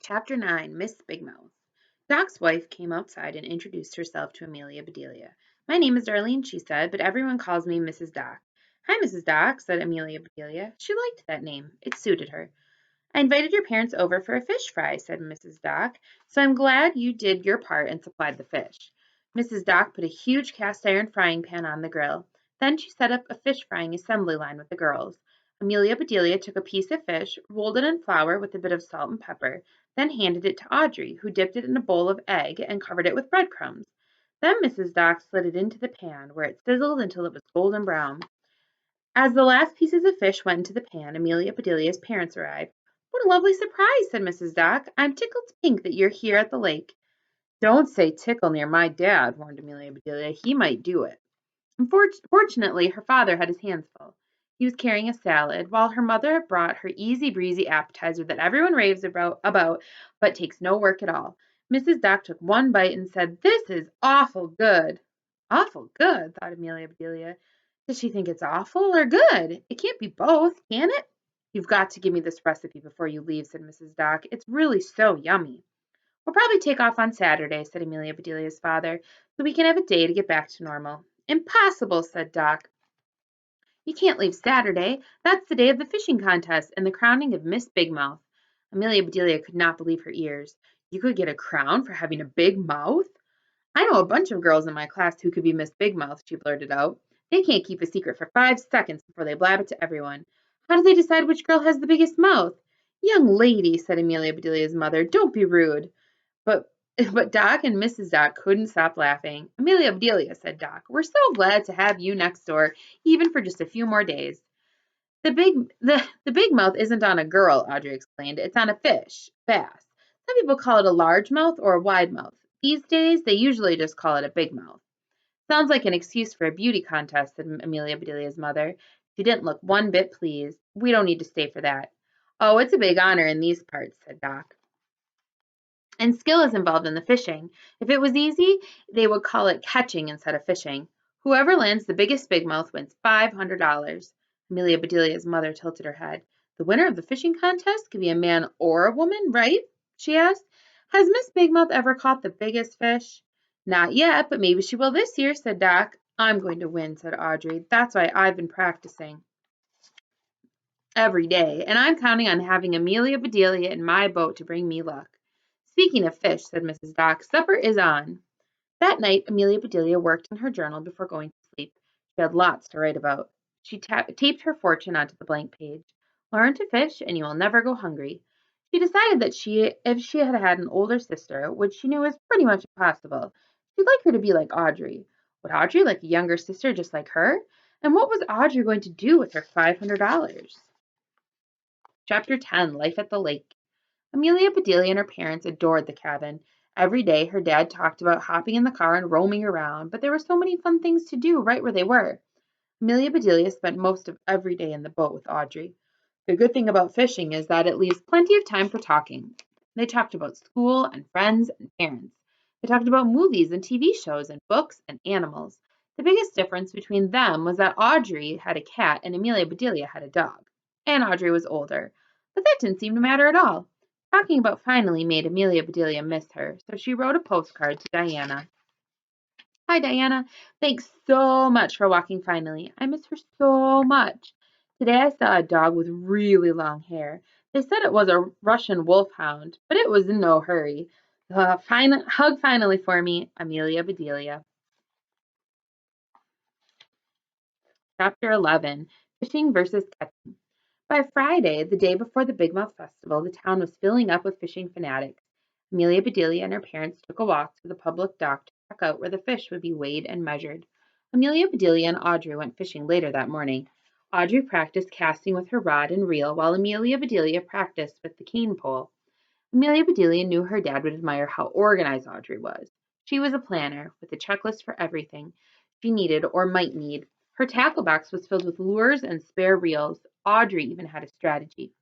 Chapter 9, Miss Bigmouth. Doc's wife came outside and introduced herself to Amelia Bedelia. My name is Darlene, she said, but everyone calls me Mrs. Doc. Hi, Mrs. Doc, said Amelia Bedelia. She liked that name. It suited her. I invited your parents over for a fish fry, said Mrs. Doc, so I'm glad you did your part and supplied the fish. Mrs. Doc put a huge cast iron frying pan on the grill. Then she set up a fish frying assembly line with the girls. Amelia Bedelia took a piece of fish, rolled it in flour with a bit of salt and pepper, then handed it to Audrey, who dipped it in a bowl of egg and covered it with breadcrumbs. Then Mrs. Doc slid it into the pan, where it sizzled until it was golden brown. As the last pieces of fish went into the pan, Amelia Bedelia's parents arrived. What a lovely surprise, said Mrs. Doc. I'm tickled pink that you're here at the lake. Don't say tickle near my dad, warned Amelia Bedelia. He might do it. Fortunately, her father had his hands full. He was carrying a salad, while her mother brought her easy breezy appetizer that everyone raves about but takes no work at all. Mrs. Doc took one bite and said, This is awful good. Awful good, thought Amelia Bedelia. Does she think it's awful or good? It can't be both, can it? You've got to give me this recipe before you leave, said Mrs. Doc. It's really so yummy. We'll probably take off on Saturday, said Amelia Bedelia's father, so we can have a day to get back to normal. Impossible, said Doc. You can't leave Saturday. That's the day of the fishing contest and the crowning of Miss Bigmouth. Amelia Bedelia could not believe her ears. You could get a crown for having a big mouth? I know a bunch of girls in my class who could be Miss Bigmouth, she blurted out. They can't keep a secret for 5 seconds before they blab it to everyone. How do they decide which girl has the biggest mouth? Young lady, said Amelia Bedelia's mother, don't be rude. But but Doc and Mrs. Doc couldn't stop laughing. Amelia Bedelia, said Doc, we're so glad to have you next door, even for just a few more days. The big mouth isn't on a girl, Audrey explained. It's on a fish, bass. Some people call it a large mouth or a wide mouth. These days, they usually just call it a big mouth. Sounds like an excuse for a beauty contest, said Amelia Bedelia's mother. She didn't look one bit pleased. We don't need to stay for that. Oh, it's a big honor in these parts, said Doc. And skill is involved in the fishing. If it was easy, they would call it catching instead of fishing. Whoever lands the biggest bigmouth wins $500. Amelia Bedelia's mother tilted her head. The winner of the fishing contest could be a man or a woman, right? She asked. Has Miss Bigmouth ever caught the biggest fish? Not yet, but maybe she will this year, said Doc. I'm going to win, said Audrey. That's why I've been practicing every day, and I'm counting on having Amelia Bedelia in my boat to bring me luck. Speaking of fish, said Mrs. Doc, supper is on. That night, Amelia Bedelia worked in her journal before going to sleep. She had lots to write about. She taped her fortune onto the blank page. Learn to fish, and you will never go hungry. She decided that if she had had an older sister, which she knew was pretty much impossible, she'd like her to be like Audrey. Would Audrey like a younger sister just like her? And what was Audrey going to do with her $500? Chapter 10, Life at the Lake. Amelia Bedelia and her parents adored the cabin. Every day, her dad talked about hopping in the car and roaming around, but there were so many fun things to do right where they were. Amelia Bedelia spent most of every day in the boat with Audrey. The good thing about fishing is that it leaves plenty of time for talking. They talked about school and friends and parents. They talked about movies and TV shows and books and animals. The biggest difference between them was that Audrey had a cat and Amelia Bedelia had a dog. And Audrey was older. But that didn't seem to matter at all. Talking about finally made Amelia Bedelia miss her, so she wrote a postcard to Diana. Hi, Diana. Thanks so much for walking finally. I miss her so much. Today I saw a dog with really long hair. They said it was a Russian wolfhound, but it was in no hurry. Hug finally for me, Amelia Bedelia. Chapter 11, Fishing versus Catching. By Friday, the day before the Big Mouth Festival, the town was filling up with fishing fanatics. Amelia Bedelia and her parents took a walk to the public dock to check out where the fish would be weighed and measured. Amelia Bedelia and Audrey went fishing later that morning. Audrey practiced casting with her rod and reel, while Amelia Bedelia practiced with the cane pole. Amelia Bedelia knew her dad would admire how organized Audrey was. She was a planner, with a checklist for everything she needed or might need. Her tackle box was filled with lures and spare reels. Audrey even had a strategy.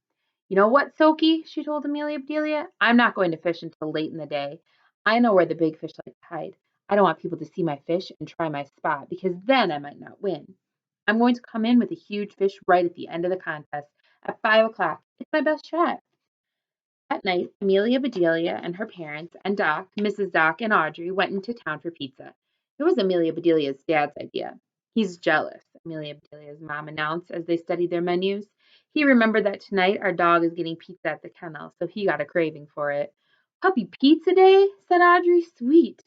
You know what, Soaky, she told Amelia Bedelia, I'm not going to fish until late in the day. I know where the big fish like to hide. I don't want people to see my fish and try my spot, because then I might not win. I'm going to come in with a huge fish right at the end of the contest at 5 o'clock. It's my best shot. That night, Amelia Bedelia and her parents and Doc, Mrs. Doc, and Audrey went into town for pizza. It was Amelia Bedelia's dad's idea. He's jealous, Amelia Bedelia's mom announced as they studied their menus. He remembered that tonight our dog is getting pizza at the kennel, so he got a craving for it. Puppy pizza day? Said Audrey. Sweet.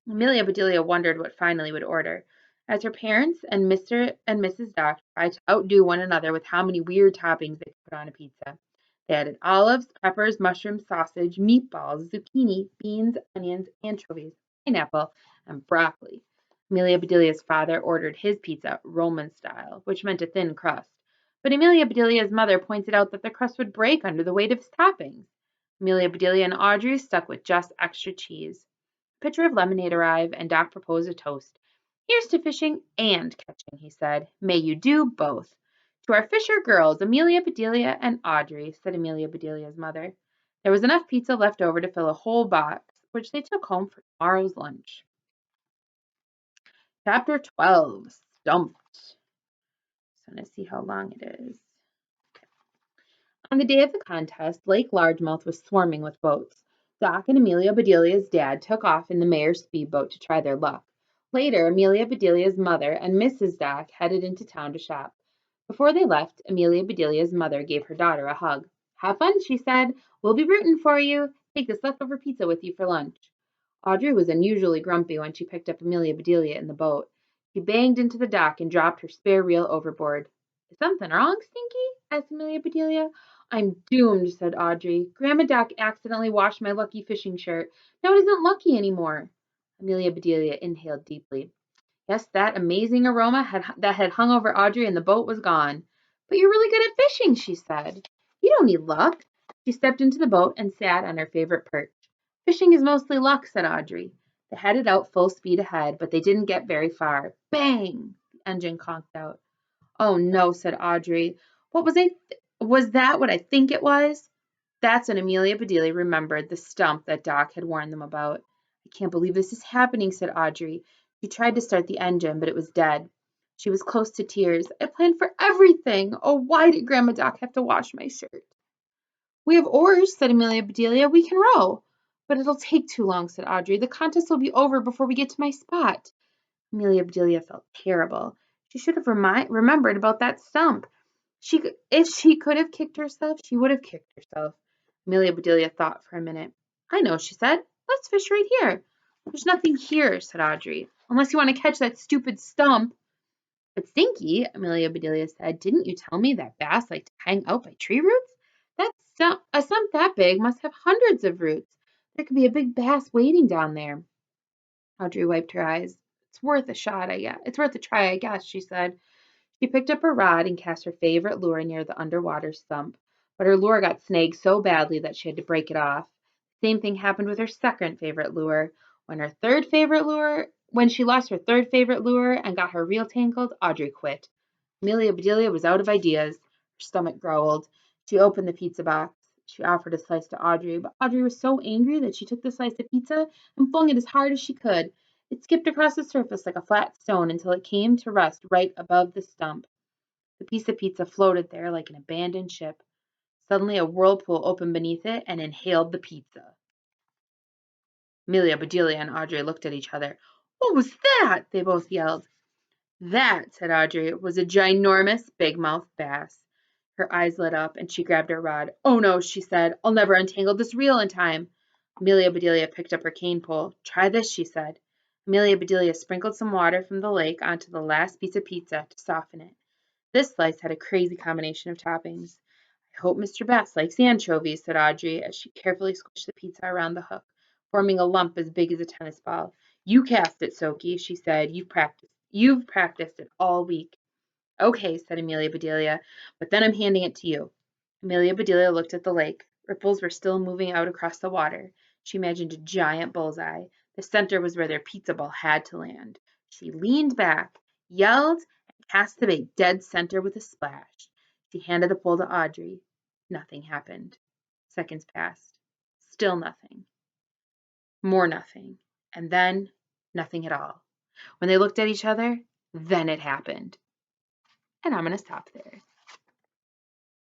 Amelia Bedelia wondered what Finally would order. As her parents and Mr. and Mrs. Doc tried to outdo one another with how many weird toppings they could put on a pizza. They added olives, peppers, mushrooms, sausage, meatballs, zucchini, beans, onions, anchovies, pineapple, and broccoli. Amelia Bedelia's father ordered his pizza Roman style, which meant a thin crust. But Amelia Bedelia's mother pointed out that the crust would break under the weight of his toppings. Amelia Bedelia and Audrey stuck with just extra cheese. A pitcher of lemonade arrived, and Doc proposed a toast. Here's to fishing and catching, he said. May you do both. To our Fisher girls, Amelia Bedelia and Audrey, said Amelia Bedelia's mother. There was enough pizza left over to fill a whole box, which they took home for tomorrow's lunch. Chapter 12, Stumped. So let's see how long it is. On the day of the contest, Lake Largemouth was swarming with boats. Doc and Amelia Bedelia's dad took off in the mayor's speedboat to try their luck. Later, Amelia Bedelia's mother and Mrs. Doc headed into town to shop. Before they left, Amelia Bedelia's mother gave her daughter a hug. Have fun, she said. We'll be rooting for you. Take this leftover pizza with you for lunch. Audrey was unusually grumpy when she picked up Amelia Bedelia in the boat. She banged into the dock and dropped her spare reel overboard. Is something wrong, Stinky? Asked Amelia Bedelia. I'm doomed, said Audrey. Grandma Doc accidentally washed my lucky fishing shirt. Now it isn't lucky anymore. Amelia Bedelia inhaled deeply. Yes, that amazing aroma that had hung over Audrey in the boat was gone. But you're really good at fishing, she said. You don't need luck. She stepped into the boat and sat on her favorite perch. Fishing is mostly luck, said Audrey. They headed out full speed ahead, but they didn't get very far. Bang! The engine conked out. Oh no, said Audrey. What was was that what I think it was? That's when Amelia Bedelia remembered the stump that Doc had warned them about. I can't believe this is happening, said Audrey. She tried to start the engine, but it was dead. She was close to tears. I planned for everything. Oh, why did Grandma Doc have to wash my shirt? We have oars, said Amelia Bedelia. We can row. But it'll take too long, said Audrey. The contest will be over before we get to my spot. Amelia Bedelia felt terrible. She should have remembered about that stump. If she could have kicked herself, she would have kicked herself. Amelia Bedelia thought for a minute. I know, she said. Let's fish right here. There's nothing here, said Audrey, unless you want to catch that stupid stump. But Stinky, Amelia Bedelia said, didn't you tell me that bass like to hang out by tree roots? A stump that big must have hundreds of roots. There could be a big bass waiting down there. Audrey wiped her eyes. It's worth a shot, I guess. It's worth a try, I guess, she said. She picked up her rod and cast her favorite lure near the underwater stump, but her lure got snagged so badly that she had to break it off. The same thing happened with her second favorite lure. When she lost her third favorite lure and got her reel tangled, Audrey quit. Amelia Bedelia was out of ideas. Her stomach growled. She opened the pizza box. She offered a slice to Audrey, but Audrey was so angry that she took the slice of pizza and flung it as hard as she could. It skipped across the surface like a flat stone until it came to rest right above the stump. The piece of pizza floated there like an abandoned ship. Suddenly, a whirlpool opened beneath it and inhaled the pizza. Amelia Bedelia and Audrey looked at each other. What was that? They both yelled. That, said Audrey, was a ginormous big-mouthed bass. Her eyes lit up, and she grabbed her rod. Oh no, she said. I'll never untangle this reel in time. Amelia Bedelia picked up her cane pole. Try this, she said. Amelia Bedelia sprinkled some water from the lake onto the last piece of pizza to soften it. This slice had a crazy combination of toppings. I hope Mr. Bass likes anchovies, said Audrey as she carefully squished the pizza around the hook, forming a lump as big as a tennis ball. You cast it, Soaky, she said. You've practiced it all week. Okay, said Amelia Bedelia, but then I'm handing it to you. Amelia Bedelia looked at the lake. Ripples were still moving out across the water. She imagined a giant bullseye. The center was where their pizza ball had to land. She leaned back, yelled, and cast the bait dead center with a splash. She handed the pole to Audrey. Nothing happened. Seconds passed. Still nothing. More nothing. And then nothing at all. When they looked at each other, then it happened. And I'm going to stop there.